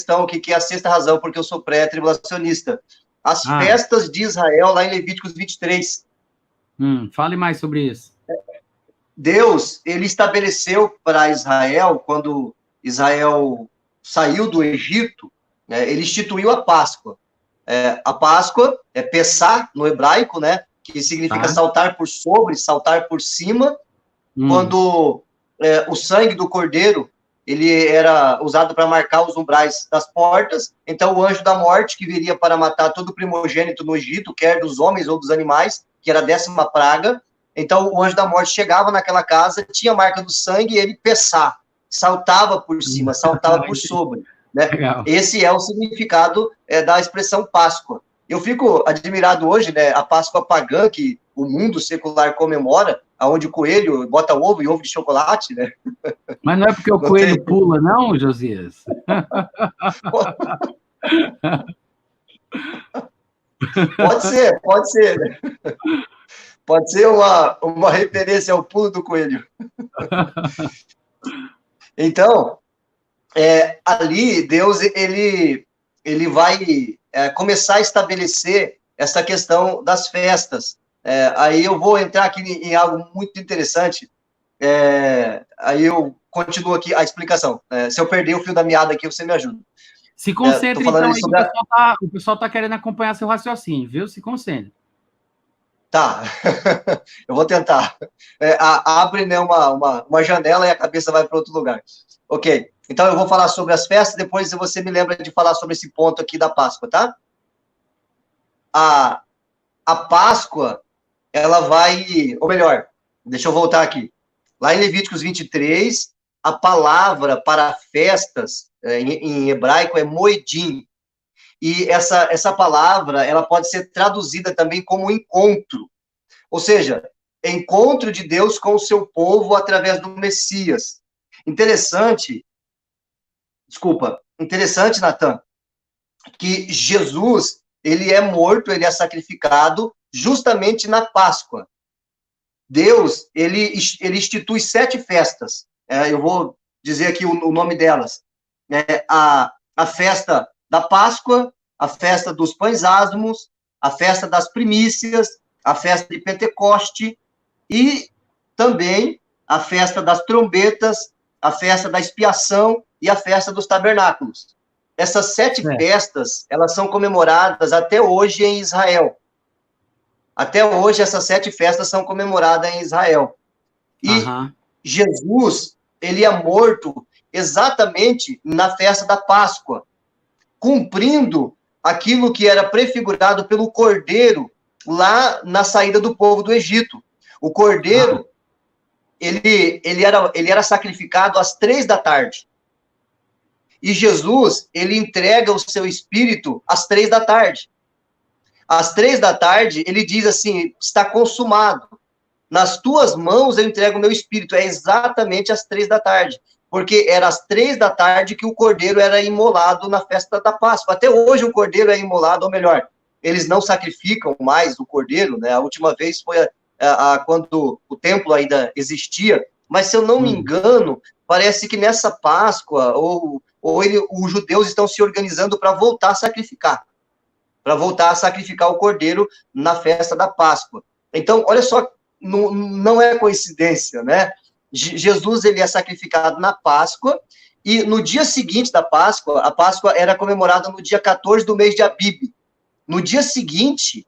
questão aqui, que é a sexta razão, porque eu sou pré-tribulacionista. As festas de Israel, lá em Levíticos 23. Fale mais sobre isso. Deus, ele estabeleceu para Israel, quando Israel saiu do Egito, né, ele instituiu a Páscoa. A Páscoa é Pessá, no hebraico, né, que significa saltar por sobre, saltar por cima, quando o sangue do cordeiro, ele era usado para marcar os umbrais das portas, então o anjo da morte, que viria para matar todo primogênito no Egito, quer dos homens ou dos animais, que era a 10ª praga, então o anjo da morte chegava naquela casa, tinha a marca do sangue, e ele Pessá, saltava por cima, saltava por sobre, né? Esse é o significado da expressão Páscoa. Eu fico admirado hoje, né, a Páscoa pagã, que o mundo secular comemora, onde o coelho bota ovo e ovo de chocolate, né? Mas não é porque o coelho pula, não, Josias? Pode ser. Né? Pode ser uma referência ao pulo do coelho. Então, ali, Deus, ele vai começar a estabelecer essa questão das festas. Aí eu vou entrar aqui em algo muito interessante. Aí eu continuo aqui a explicação. Se eu perder o fio da meada aqui, você me ajuda. Se concentre, então, aí sobre... o pessoal está querendo acompanhar seu raciocínio, viu? Se concentre. Tá, eu vou tentar. Abre, né, uma janela e a cabeça vai para outro lugar. Ok, então eu vou falar sobre as festas, depois você me lembra de falar sobre esse ponto aqui da Páscoa, tá? A Páscoa, ela vai... Ou melhor, deixa eu voltar aqui. Lá em Levíticos 23, a palavra para festas, em hebraico, é moedim. E essa palavra, ela pode ser traduzida também como encontro. Ou seja, encontro de Deus com o seu povo através do Messias. Interessante, Natan, que Jesus, ele é morto, ele é sacrificado justamente na Páscoa. Deus, ele institui 7 festas. Eu vou dizer aqui o nome delas. A festa da Páscoa, a festa dos pães asmos, a festa das primícias, a festa de Pentecoste e também a festa das trombetas, a festa da expiação e a festa dos tabernáculos. Essas 7 festas, elas são comemoradas até hoje em Israel. Até hoje, essas 7 festas são comemoradas em Israel. E Jesus, ele é morto exatamente na festa da Páscoa, cumprindo aquilo que era prefigurado pelo Cordeiro lá na saída do povo do Egito. O Cordeiro, ele era sacrificado às 3 da tarde. E Jesus, ele entrega o seu espírito às 3 da tarde. Às 3 da tarde, ele diz assim, está consumado. Nas tuas mãos eu entrego o meu espírito. É exatamente às 3 da tarde. Porque era às 3 da tarde que o cordeiro era imolado na festa da Páscoa. Até hoje o cordeiro é imolado, ou melhor, eles não sacrificam mais o cordeiro, né? A última vez foi quando o templo ainda existia. Mas, se eu não me engano, parece que nessa Páscoa, os judeus estão se organizando para voltar a sacrificar. Para voltar a sacrificar o cordeiro na festa da Páscoa. Então, olha só, não é coincidência, né? Jesus, ele é sacrificado na Páscoa, e no dia seguinte da Páscoa, a Páscoa era comemorada no dia 14 do mês de Abib. No dia seguinte,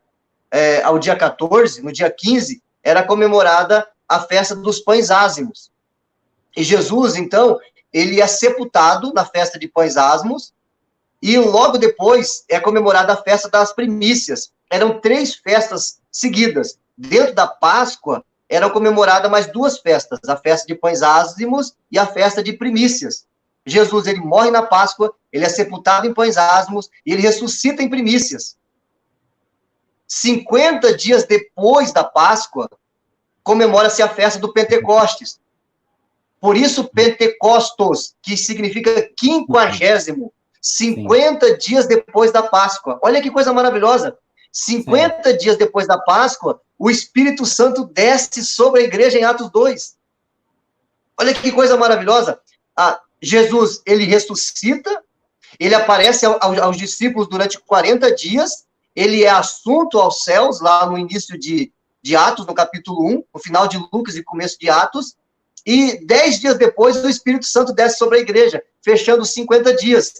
ao dia 14, no dia 15, era comemorada a festa dos pães ázimos. E Jesus, então, ele é sepultado na festa de pães ázimos, e logo depois é comemorada a festa das primícias. Eram 3 festas seguidas. Dentro da Páscoa, eram comemoradas mais 2 festas, a festa de pães ázimos e a festa de primícias. Jesus, ele morre na Páscoa, ele é sepultado em pães ázimos e ele ressuscita em primícias. 50 dias depois da Páscoa, comemora-se a festa do Pentecostes. Por isso, Pentecostos, que significa 50º, 50 dias depois da Páscoa. Olha que coisa maravilhosa. 50 dias depois da Páscoa, o Espírito Santo desce sobre a igreja em Atos 2. Olha que coisa maravilhosa. Jesus, ele ressuscita, Ele aparece aos discípulos durante 40 dias, ele é assunto aos céus, lá no início de Atos, no capítulo 1, no final de Lucas e começo de Atos, e 10 dias depois o Espírito Santo desce sobre a igreja, fechando 50 dias.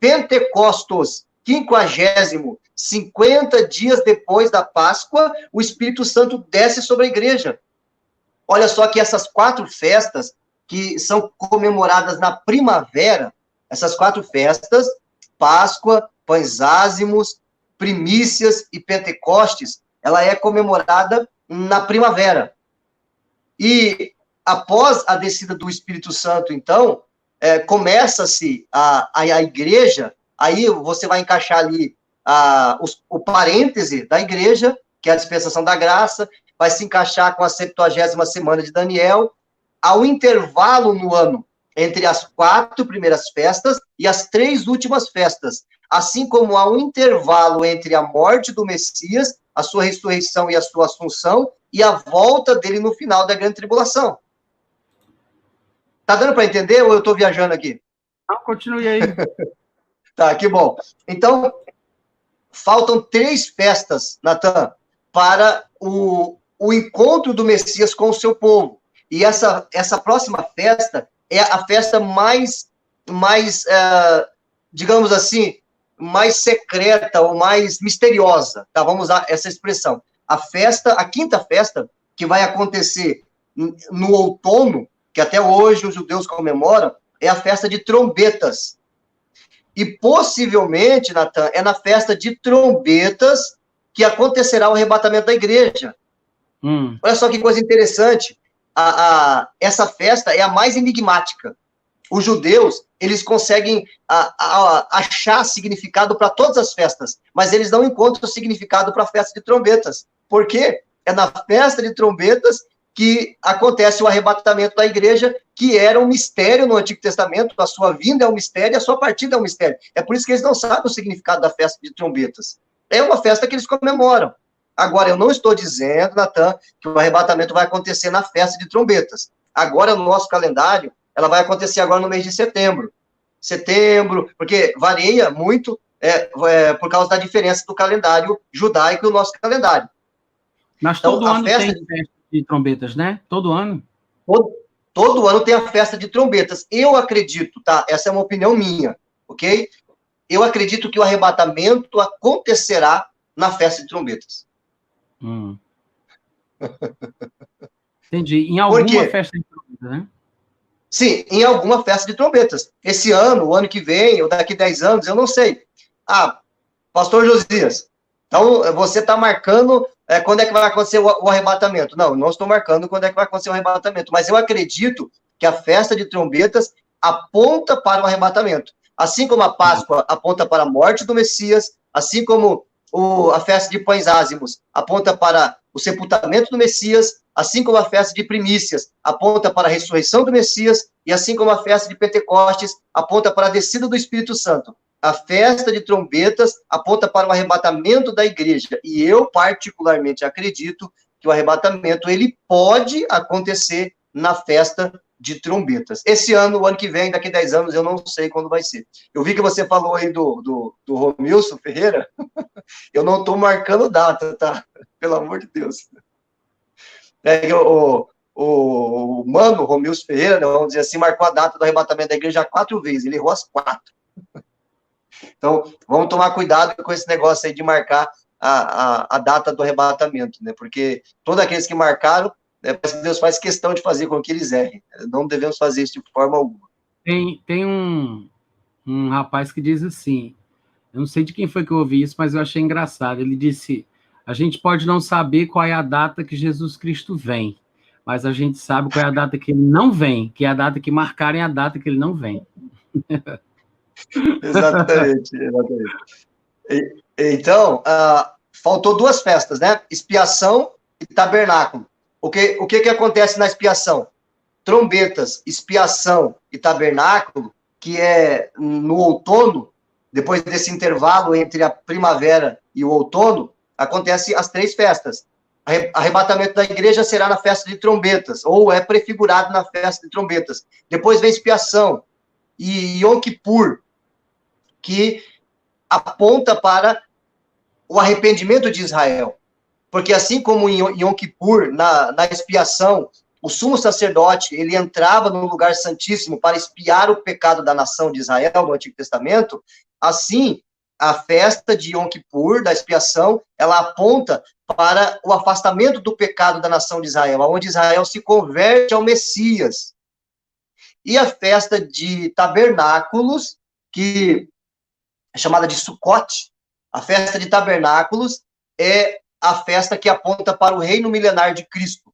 Pentecostos, 50º, 50 dias depois da Páscoa, o Espírito Santo desce sobre a igreja. Olha só que essas 4 festas que são comemoradas na primavera, essas 4 festas, Páscoa, Pães Ázimos, Primícias e Pentecostes, ela é comemorada na primavera. E após a descida do Espírito Santo, então, começa-se a igreja, aí você vai encaixar ali o parêntese da igreja, que é a dispensação da graça, vai se encaixar com a 70ª semana de Daniel, ao intervalo no ano entre as 4 primeiras festas e as 3 últimas festas, assim como há um intervalo entre a morte do Messias, a sua ressurreição e a sua assunção, e a volta dele no final da grande tribulação. Tá dando para entender ou eu estou viajando aqui? Não, continue aí. Tá, que bom. Então, faltam 3 festas, Natan, para o encontro do Messias com o seu povo. E essa próxima festa é a festa mais digamos assim, mais secreta ou mais misteriosa, tá? Vamos usar essa expressão. A 5ª festa, que vai acontecer no outono, que até hoje os judeus comemoram, é a festa de trombetas. E possivelmente, Natan, é na festa de trombetas que acontecerá o arrebatamento da igreja. Olha só que coisa interessante. Essa festa é a mais enigmática. Os judeus, eles conseguem achar significado para todas as festas, mas eles não encontram significado para a festa de trombetas. Por quê? É na festa de trombetas que acontece o arrebatamento da igreja, que era um mistério no Antigo Testamento. A sua vinda é um mistério, a sua partida é um mistério. É por isso que eles não sabem o significado da festa de trombetas. É uma festa que eles comemoram. Agora, eu não estou dizendo, Natan, que o arrebatamento vai acontecer na festa de trombetas. Agora, no nosso calendário, ela vai acontecer agora no mês de setembro. Porque varia muito por causa da diferença do calendário judaico e o nosso calendário. Mas então, todo ano tem festa de trombetas, né? Todo ano? Todo ano tem a festa de trombetas. Eu acredito, tá? Essa é uma opinião minha, ok? Eu acredito que o arrebatamento acontecerá na festa de trombetas. Entendi. Em alguma festa de trombetas, né? Sim, em alguma festa de trombetas. Esse ano, o ano que vem, ou daqui 10 anos, eu não sei. Pastor Josias, então você está marcando quando é que vai acontecer o arrebatamento. Não, eu não estou marcando quando é que vai acontecer o arrebatamento, mas eu acredito que a festa de trombetas aponta para o arrebatamento. Assim como a Páscoa aponta para a morte do Messias, assim como a festa de Pães Ázimos aponta para o sepultamento do Messias, assim como a festa de Primícias aponta para a ressurreição do Messias, e assim como a festa de Pentecostes aponta para a descida do Espírito Santo. A festa de trombetas aponta para o arrebatamento da igreja, e eu particularmente acredito que o arrebatamento ele pode acontecer na festa de trombetas. Esse ano, o ano que vem, daqui a 10 anos, eu não sei quando vai ser. Eu vi que você falou aí do Romilson Ferreira, eu não estou marcando data, tá? Pelo amor de Deus. O mano, Romilson Ferreira, vamos dizer assim, marcou a data do arrebatamento da igreja 4 vezes, ele errou as 4. Então, vamos tomar cuidado com esse negócio aí de marcar a data do arrebatamento, né? Porque todos aqueles que marcaram, Deus faz questão de fazer com que eles errem. Não devemos fazer isso de forma alguma. Tem um rapaz que diz assim, eu não sei de quem foi que eu ouvi isso, mas eu achei engraçado. Ele disse, a gente pode não saber qual é a data que Jesus Cristo vem, mas a gente sabe qual é a data que ele não vem, que é a data que marcarem a data que ele não vem. Exatamente. Então, faltou 2 festas, né? Expiação e tabernáculo. O que acontece na expiação? Trombetas, expiação e tabernáculo, que é no outono, depois desse intervalo entre a primavera e o outono, acontece as 3 festas. Arrebatamento da igreja será na festa de trombetas, ou é prefigurado na festa de trombetas. Depois vem expiação e Yom Kippur. que aponta para o arrependimento de Israel. Porque assim como em Yom Kippur, na expiação, o sumo sacerdote, ele entrava no lugar santíssimo para expiar o pecado da nação de Israel no Antigo Testamento, assim, a festa de Yom Kippur, da expiação, ela aponta para o afastamento do pecado da nação de Israel, onde Israel se converte ao Messias. E a festa de tabernáculos, que é chamada de Sukkot, a festa de tabernáculos é a festa que aponta para o reino milenar de Cristo.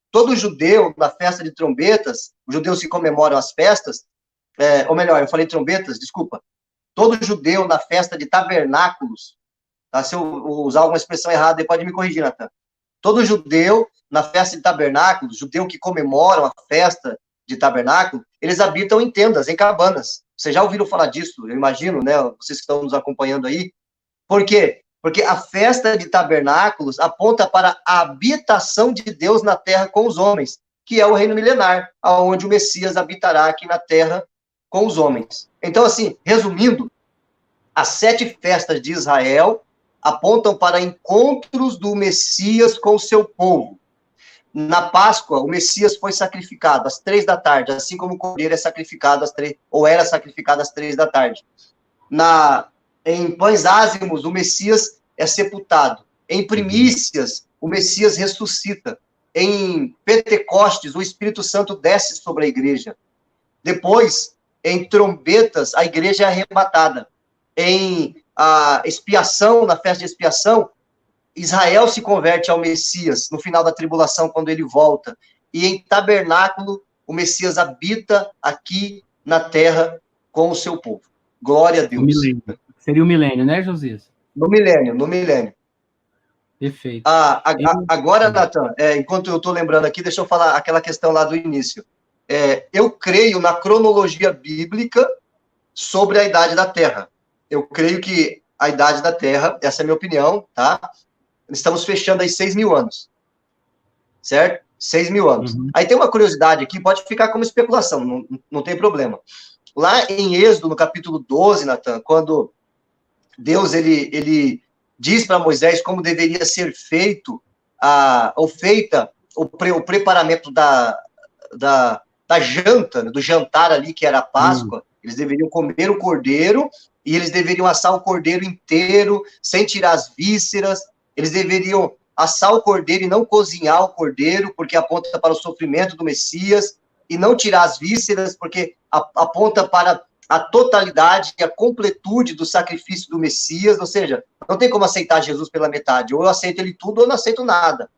Todo judeu, na festa de trombetas, os judeus que comemoram as festas, ou melhor, eu falei trombetas, desculpa. Todo judeu, na festa de tabernáculos, tá? Se eu usar alguma expressão errada, pode me corrigir, Natan. Todo judeu, na festa de tabernáculos, judeu que comemoram a festa de tabernáculo, eles habitam em tendas, em cabanas. Vocês já ouviram falar disso, eu imagino, né? Vocês que estão nos acompanhando aí. Por quê? Porque a festa de tabernáculos aponta para a habitação de Deus na terra com os homens, que é o reino milenar, onde o Messias habitará aqui na terra com os homens. Então, assim, resumindo, as 7 festas de Israel apontam para encontros do Messias com o seu povo. Na Páscoa, o Messias foi sacrificado às 3 da tarde, assim como o cordeiro é sacrificado às 3, ou era sacrificado às 3 da tarde. Em pães ázimos, o Messias é sepultado. Em primícias, o Messias ressuscita. Em Pentecostes, o Espírito Santo desce sobre a igreja. Depois, em trombetas, a igreja é arrebatada. Em expiação, na festa de expiação, Israel se converte ao Messias no final da tribulação, quando ele volta. E em tabernáculo, o Messias habita aqui na terra com o seu povo. Glória a Deus. Seria o milênio, né, Josias? No milênio. Perfeito. Agora, Natan, enquanto eu estou lembrando aqui, deixa eu falar aquela questão lá do início. Eu creio na cronologia bíblica sobre a idade da Terra. Eu creio que a idade da Terra, essa é a minha opinião, tá? Estamos fechando aí 6.000 anos. Certo? 6.000 anos. Uhum. Aí tem uma curiosidade aqui, pode ficar como especulação, não tem problema. Lá em Êxodo, no capítulo 12, Natan, quando Deus ele diz para Moisés como deveria ser feito o preparamento da janta, do jantar ali, que era a Páscoa. Eles deveriam comer o cordeiro e eles deveriam assar o cordeiro inteiro, sem tirar as vísceras. Eles deveriam assar o cordeiro e não cozinhar o cordeiro, porque aponta para o sofrimento do Messias, e não tirar as vísceras, porque aponta para a totalidade e a completude do sacrifício do Messias, ou seja, não tem como aceitar Jesus pela metade, ou eu aceito ele tudo, ou não aceito nada.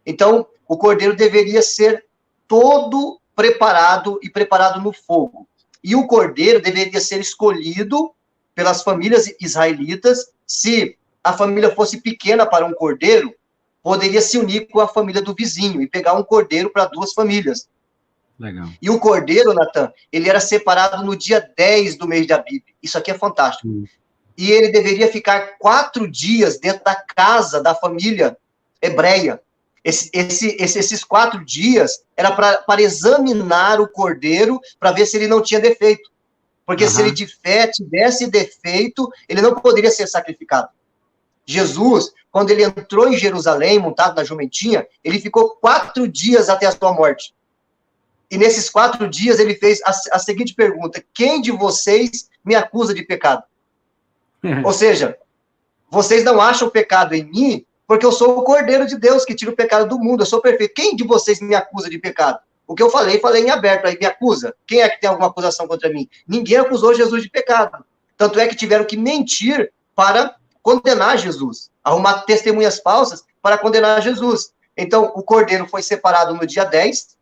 Então, o cordeiro deveria ser todo preparado e preparado no fogo. E o cordeiro deveria ser escolhido pelas famílias israelitas. Se a família fosse pequena para um cordeiro, poderia se unir com a família do vizinho e pegar um cordeiro para 2 famílias. Legal. E o cordeiro, Natan, ele era separado no dia 10 do mês de Abib. Isso aqui é fantástico. E ele deveria ficar 4 dias dentro da casa da família hebreia. Esses 4 dias era para examinar o cordeiro, para ver se ele não tinha defeito. Porque se ele tivesse defeito, ele não poderia ser sacrificado. Jesus, quando ele entrou em Jerusalém, montado na jumentinha, ele ficou 4 dias até a sua morte. E nesses 4 dias ele fez a seguinte pergunta: quem de vocês me acusa de pecado? Ou seja, vocês não acham pecado em mim, porque eu sou o Cordeiro de Deus que tira o pecado do mundo, eu sou perfeito. Quem de vocês me acusa de pecado? O que eu falei em aberto, aí me acusa. Quem é que tem alguma acusação contra mim? Ninguém acusou Jesus de pecado. Tanto é que tiveram que mentir para condenar Jesus, arrumar testemunhas falsas para condenar Jesus. Então, o cordeiro foi separado no dia 10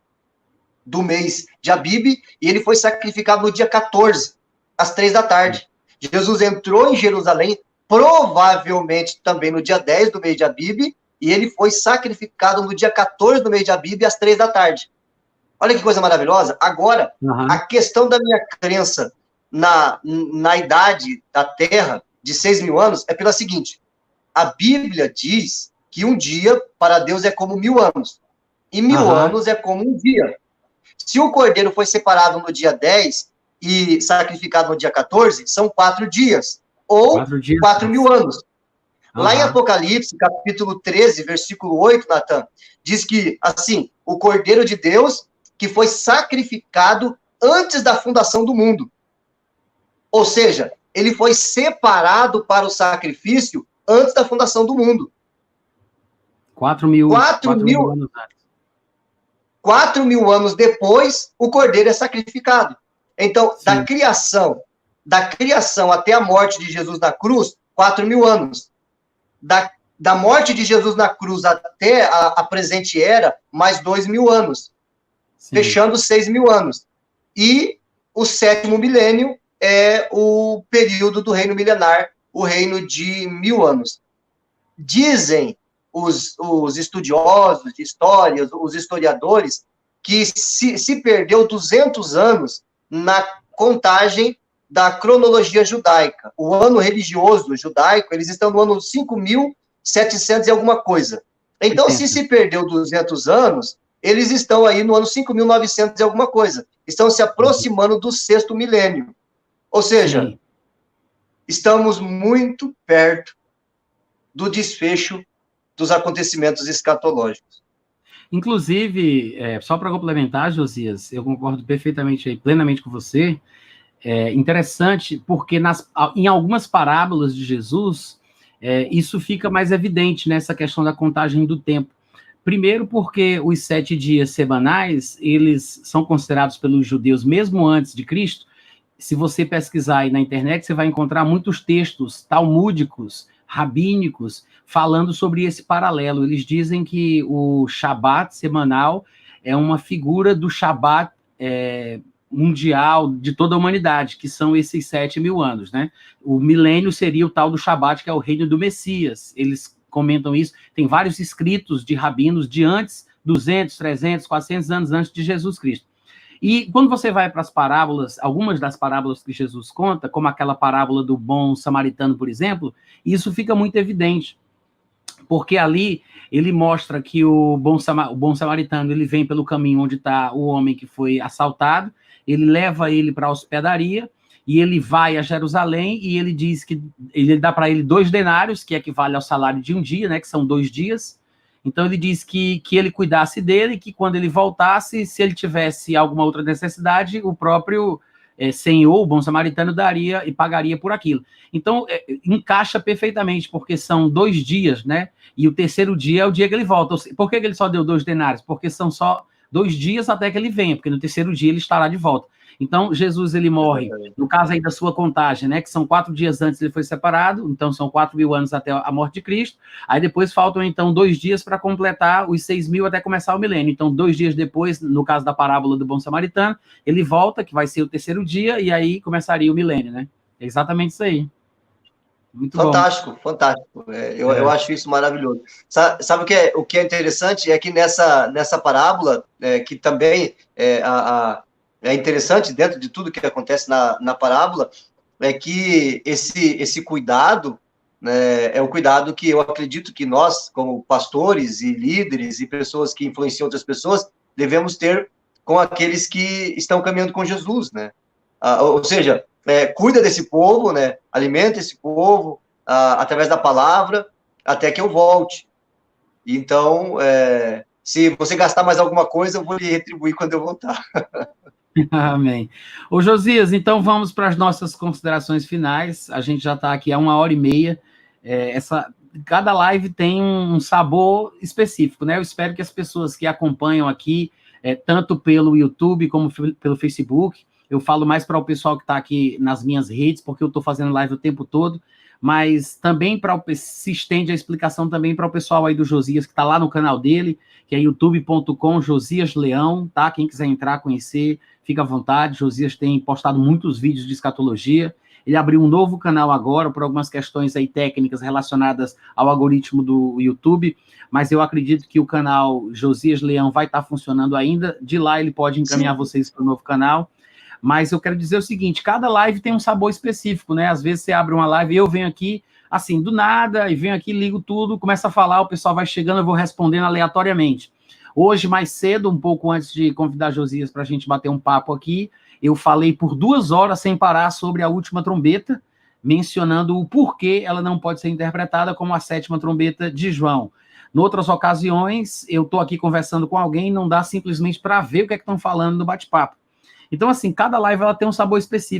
do mês de Abib, e ele foi sacrificado no dia 14, às 3 da tarde. Jesus entrou em Jerusalém, provavelmente também no dia 10 do mês de Abib, e ele foi sacrificado no dia 14 do mês de Abib, às 3 da tarde. Olha que coisa maravilhosa. Agora, a questão da minha crença na idade da Terra, de 6.000 anos, é pela seguinte: a Bíblia diz que um dia para Deus é como 1.000 anos, e 1.000 anos é como um dia. Se o cordeiro foi separado no dia 10, e sacrificado no dia 14, são 4 dias, ou 4.000 anos. Lá em Apocalipse, capítulo 13, versículo 8, Natan, diz que, assim, o Cordeiro de Deus, que foi sacrificado antes da fundação do mundo. Ou seja, ele foi separado para o sacrifício antes da fundação do mundo. 4.000 anos antes. 4.000 anos depois, o Cordeiro é sacrificado. Então, da criação até a morte de Jesus na cruz, 4.000 anos. Da morte de Jesus na cruz até a presente era, mais 2.000 anos. Sim. Fechando 6.000 anos. E o 7º milênio é o período do reino milenar, o reino de 1.000 anos. Dizem os estudiosos de história, os historiadores, que se perdeu 200 anos na contagem da cronologia judaica. O ano religioso judaico, eles estão no ano 5.700 e alguma coisa. Então, se perdeu 200 anos, eles estão aí no ano 5.900 e alguma coisa. Estão se aproximando do 6º milênio. Ou seja, estamos muito perto do desfecho dos acontecimentos escatológicos. Inclusive, só para complementar, Josias, eu concordo perfeitamente aí, plenamente com você. É interessante porque em algumas parábolas de Jesus, isso fica mais evidente nessa questão da contagem do tempo. Primeiro porque os 7 dias semanais, eles são considerados pelos judeus mesmo antes de Cristo. Se você pesquisar aí na internet, você vai encontrar muitos textos talmúdicos, rabínicos, falando sobre esse paralelo. Eles dizem que o Shabat semanal é uma figura do Shabat mundial de toda a humanidade, que são esses 7.000 anos, né? O milênio seria o tal do Shabat, que é o reino do Messias. Eles comentam isso. Tem vários escritos de rabinos de antes, 200, 300, 400 anos antes de Jesus Cristo. E quando você vai para as parábolas, algumas das parábolas que Jesus conta, como aquela parábola do bom samaritano, por exemplo, isso fica muito evidente, porque ali ele mostra que o bom samaritano, ele vem pelo caminho onde está o homem que foi assaltado, ele leva ele para a hospedaria, e ele vai a Jerusalém, e ele diz que ele dá para ele 2 denários, que equivale ao salário de um dia, né, que são 2 dias. Então ele diz que ele cuidasse dele, que quando ele voltasse, se ele tivesse alguma outra necessidade, o próprio senhor, o bom samaritano, daria e pagaria por aquilo. Então encaixa perfeitamente, porque são 2 dias, né? E o 3º dia é o dia que ele volta. Por que ele só deu 2 denários? Porque são só 2 dias até que ele venha, porque no 3º dia ele estará de volta. Então, Jesus, ele morre, no caso aí da sua contagem, né, que são 4 dias antes ele foi separado, então são 4.000 anos até a morte de Cristo, aí depois faltam, então, 2 dias para completar os 6.000 até começar o milênio. Então, 2 dias depois, no caso da parábola do bom samaritano, ele volta, que vai ser o 3º dia, e aí começaria o milênio, né? É exatamente isso aí. Muito fantástico, bom. Fantástico. Eu acho isso maravilhoso. Sabe o que é interessante? É que nessa parábola, que também é interessante, dentro de tudo que acontece na parábola, é que esse cuidado, né, é o cuidado que eu acredito que nós, como pastores e líderes e pessoas que influenciam outras pessoas, devemos ter com aqueles que estão caminhando com Jesus, né? Ou seja, cuida desse povo, né? Alimenta esse povo através da palavra, até que eu volte. Então, se você gastar mais alguma coisa, eu vou lhe retribuir quando eu voltar. Amém. Ô, Josias, então vamos para as nossas considerações finais. A gente já está aqui há 1h30. Cada live tem um sabor específico, né? Eu espero que as pessoas que acompanham aqui, tanto pelo YouTube como pelo Facebook, eu falo mais para o pessoal que está aqui nas minhas redes, porque eu estou fazendo live o tempo todo, mas também se estende a explicação também para o pessoal aí do Josias, que está lá no canal dele, que é youtube.com/JosiasLeão, tá? Quem quiser entrar, conhecer, fica à vontade. Josias tem postado muitos vídeos de escatologia. Ele abriu um novo canal agora, por algumas questões aí técnicas relacionadas ao algoritmo do YouTube, mas eu acredito que o canal Josias Leão vai estar funcionando ainda. De lá ele pode encaminhar vocês para o novo canal. Mas eu quero dizer o seguinte, cada live tem um sabor específico, né? Às vezes você abre uma live e eu venho aqui, assim, do nada, e venho aqui, ligo tudo, começo a falar, o pessoal vai chegando, eu vou respondendo aleatoriamente. Hoje, mais cedo, um pouco antes de convidar Josias para a gente bater um papo aqui, eu falei por 2 horas sem parar sobre a última trombeta, mencionando o porquê ela não pode ser interpretada como a 7ª trombeta de João. Em outras ocasiões, eu estou aqui conversando com alguém, não dá simplesmente para ver o que é que estão falando no bate-papo. Então, assim, cada live ela tem um sabor específico.